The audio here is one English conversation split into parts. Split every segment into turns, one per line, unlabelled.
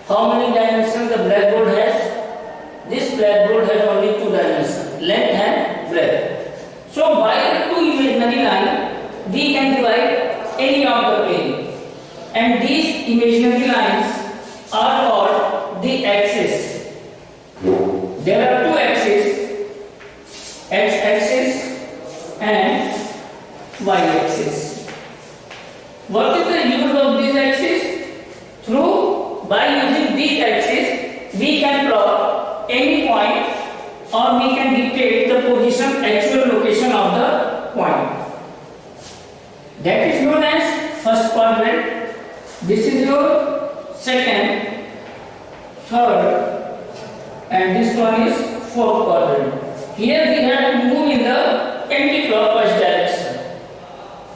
How many dimensions the blackboard has? This blackboard has only two dimensions, length and breadth. So by two imaginary lines, we can divide any of the plane. And these imaginary lines are called the axis. There are two axes, x-axis and y-axis. What is the use of these axes? By using these axes, we can plot any point or we can dictate the position, actual location of the point. That is known as first quadrant. This is your second, third, and this one is fourth quadrant. Here we have to move in the anti-clockwise direction,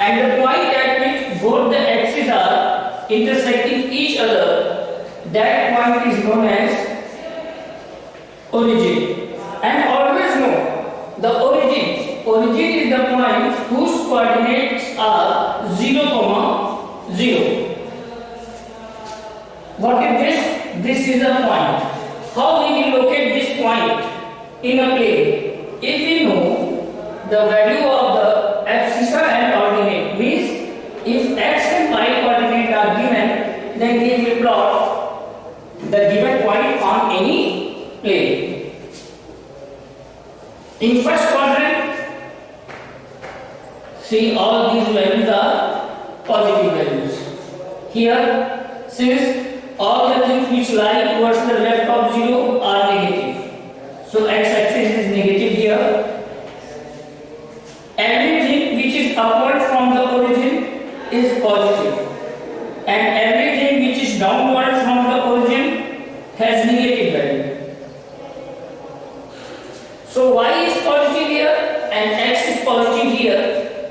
and the point at which both the axes are intersecting each other, that point is known as origin. And always know the origin. Origin is the point whose coordinates are 0, 0. What is this? This is a point. How we will locate this point in a plane? If we know the value of the abscissa and ordinate, means if x and y coordinate are given, then we will plot the given point on any plane. In first quadrant, see all these values are positive values. Here, since all the things which lie towards the left of 0 are negative, so x-axis is negative here. Everything which is upward from the origin is positive, and everything which is downward from the origin has negative value. So y is positive here and x is positive here.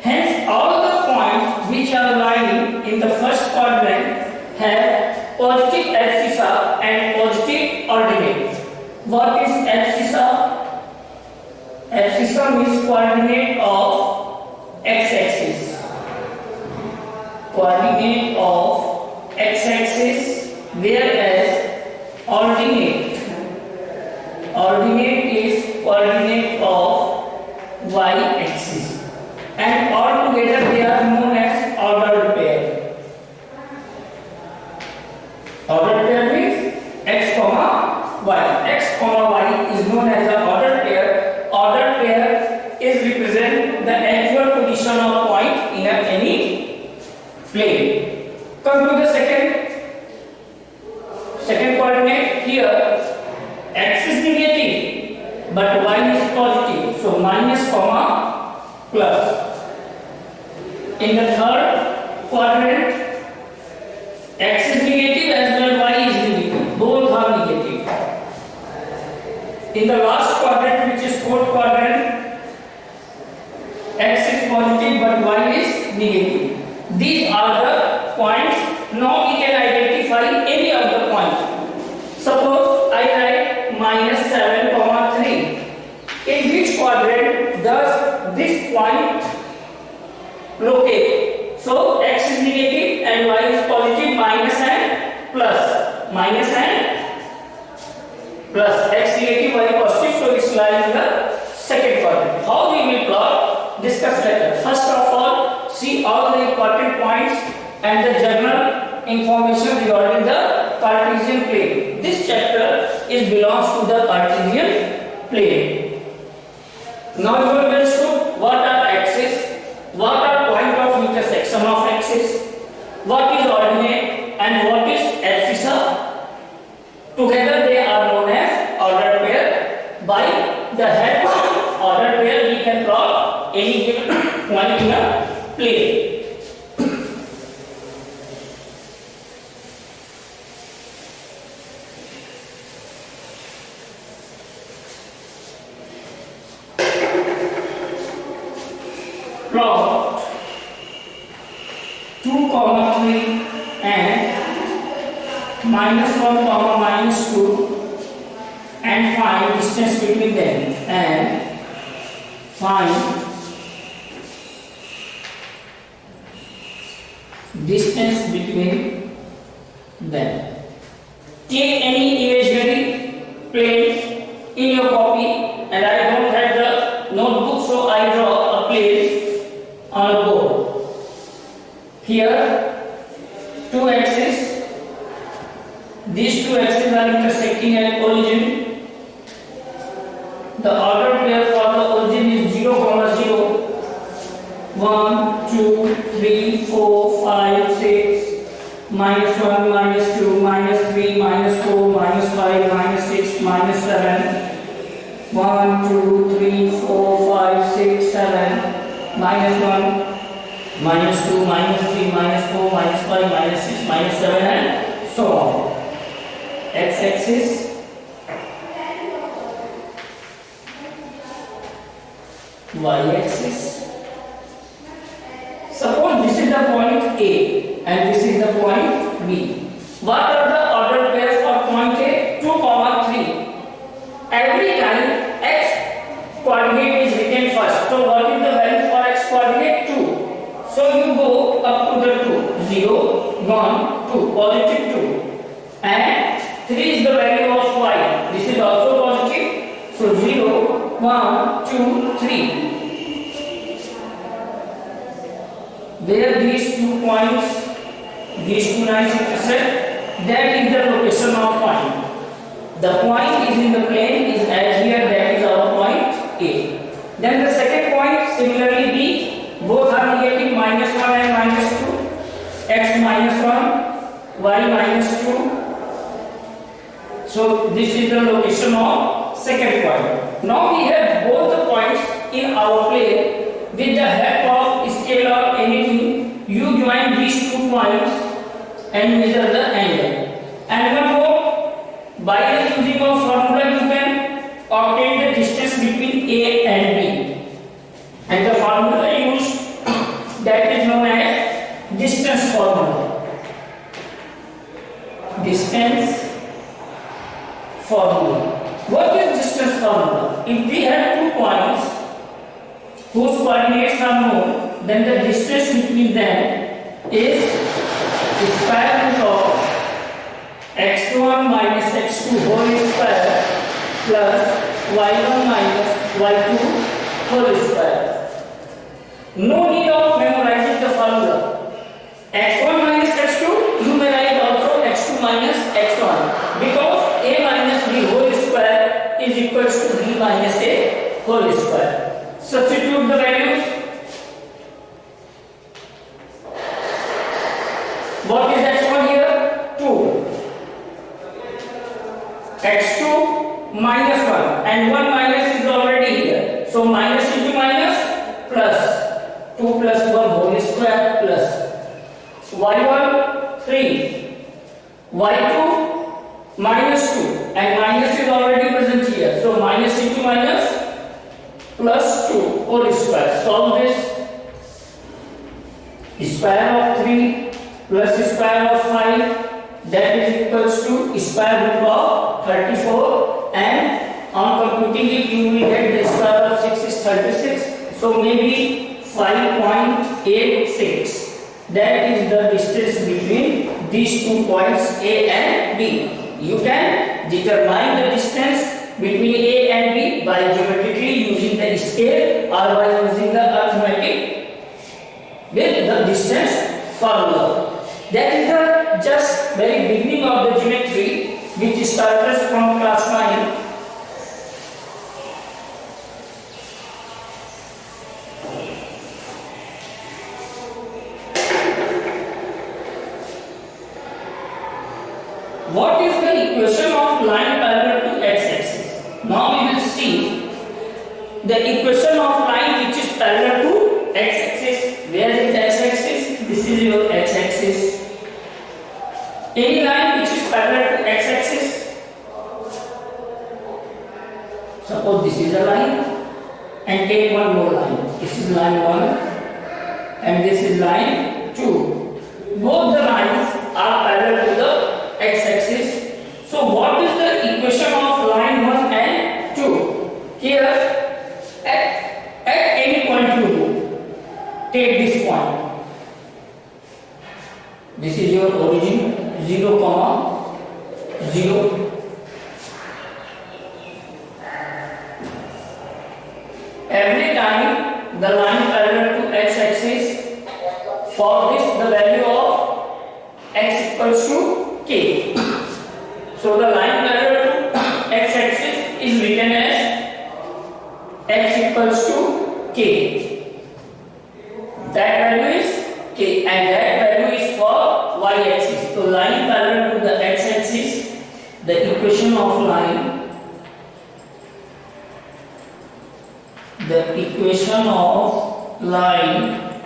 Hence all the points which are lying in the first quadrant have positive abscissa and positive ordinate. What is abscissa? Abscissa means coordinate of x-axis. Coordinate of x-axis, whereas ordinate is coordinate of y-axis, and all together they are known as ordered pair. Ordered pair means x comma y. X comma y is known as the ordered pair. Ordered pair is represent the actual position of point in any plane. Come to the second coordinate. Here x is negative but y is positive, so minus comma plus. In the third quadrant, x is negative as well y is negative, both are negative. In the last quadrant, which is fourth quadrant, x is positive but y is negative. These are the points. Now we can identify any of the points. Suppose I write minus 7, 3. In which quadrant does this point locate? So x is negative and y is positive, minus and plus. Minus and plus. X negative, y positive, so it's lying in the second quadrant. How we will plot? Discuss later. First of all, see all the important points and the general information regarding the Cartesian plane. This chapter belongs to the Cartesian plane. Now you will understand what are axes, what are point of intersection of axes, what is ordinate and what is abscissa. Together they are known as ordered pair. By the help of ordered pair we can plot any given point in a plane. Plot 2, 3 and -1, -2 and find distance between them, and find distance between them. take any imaginary plane in your copy, and I don't have the notebook, so I draw a plane on a board. Here, two axes. These two axes are intersecting at origin. The order pair for the origin is 0, 0. 1, 2, 3, 4, 5, 6, minus 1, minus 2, minus 3, minus 4, minus 5, minus 6, minus 7. 1, 2, 3, 4, 5, 6, 7, minus 1, minus 2, minus 3, minus 4, minus 5, minus 6, minus 7, and so on. X-axis, Y-axis. Suppose this is the point A and this is the point B. What are the ordered pairs for point A? 2, 3. Every time x coordinate is written first. So what is the value for x coordinate? 2. So you go up to the 2. 0, 1, 2. Positive 2. And 3 is the value of y. This is also positive. So 0, 1, 2, 3. Where these 2 points, these 2 lines intersect, that is the location of point. The point is in the plane, is as here, that is our point A. Then the second point, similarly B, both are negative, minus 1 and minus 2, x minus 1, y minus 2. So this is the location of second point. Now we have both the points in our plane. With the help of scale or anything, you join these 2 points and measure the angle. And one more, by the using of formula you can obtain the distance between A and B. And the formula used, that is known as distance formula. Distance formula. What is distance formula? If we have 2 points whose coordinates are known, then the distance between them is square root of x1 minus x2 whole square plus y1 minus y2 whole square. No need of memorizing the formula. x1 minus x2, you may write also x2 minus x1, because a minus b whole square is equals to b minus a whole square. Substitute the values. What is x1 here? 2. x2 minus 1, and 1 minus is already here. So minus into minus plus 2 plus 1 whole square plus y1 3, y2 minus 2, and minus is already present here. So minus into minus plus 2 whole square. Solve this. Square of 3 plus square of 5, that is equals to square root of 34, and on computing it you will get the square of 6 is 36. So maybe 5.86. That is the distance between these 2 points A and B. You can determine the distance between A and B by geometrically using the scale or by using the arithmetic with the distance formula. That is the just very beginning of the geometry, which starts from class 9. What is the equation of line parallel to x-axis? Now we will see the equation of line which is parallel to x-axis. Where is x-axis? This is your x-axis. Any line which is parallel to x-axis. Suppose this is a line, and take one more line. This is line 1 and this is line 2. Both the lines are parallel to the x-axis. So what is the equation of line 1 and 2? Here at any point you do, take this point. This is your origin 0, 0. Every time the line parallel to x-axis, for this the value of x equals to k. So the line parallel to x-axis is written as x equals to k. That value is k, and that value is for y-axis. So line parallel to the x-axis, the equation of line. The equation of line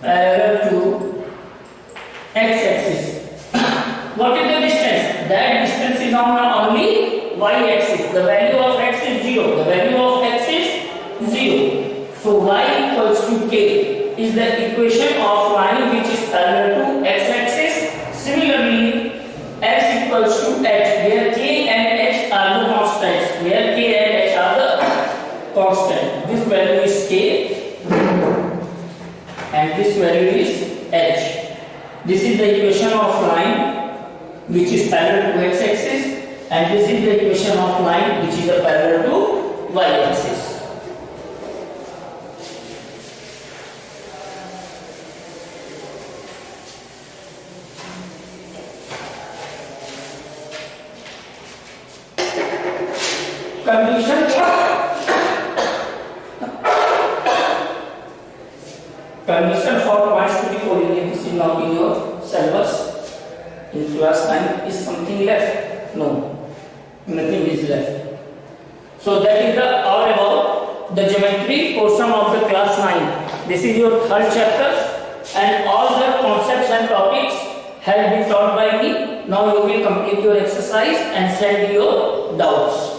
parallel to x-axis. What is the distance? That distance is on only y-axis. The value of x is 0. The value of x is 0. So y equals to k is the equation of line which is parallel to x-axis. Similarly, x equals to h, where k and h are the constants. Where k and h are the constant. This value is k and this value is h. This is the equation of line which is parallel to x-axis, and this is the equation of line which is parallel to y-axis. Condition for points to be collinear. This is not in your syllabus. In class 9 is something left? No, nothing is left. So that is the all about the geometry portion of the class 9. This is your third chapter, and all the concepts and topics have been taught by me. Now you will complete your exercise and send your doubts.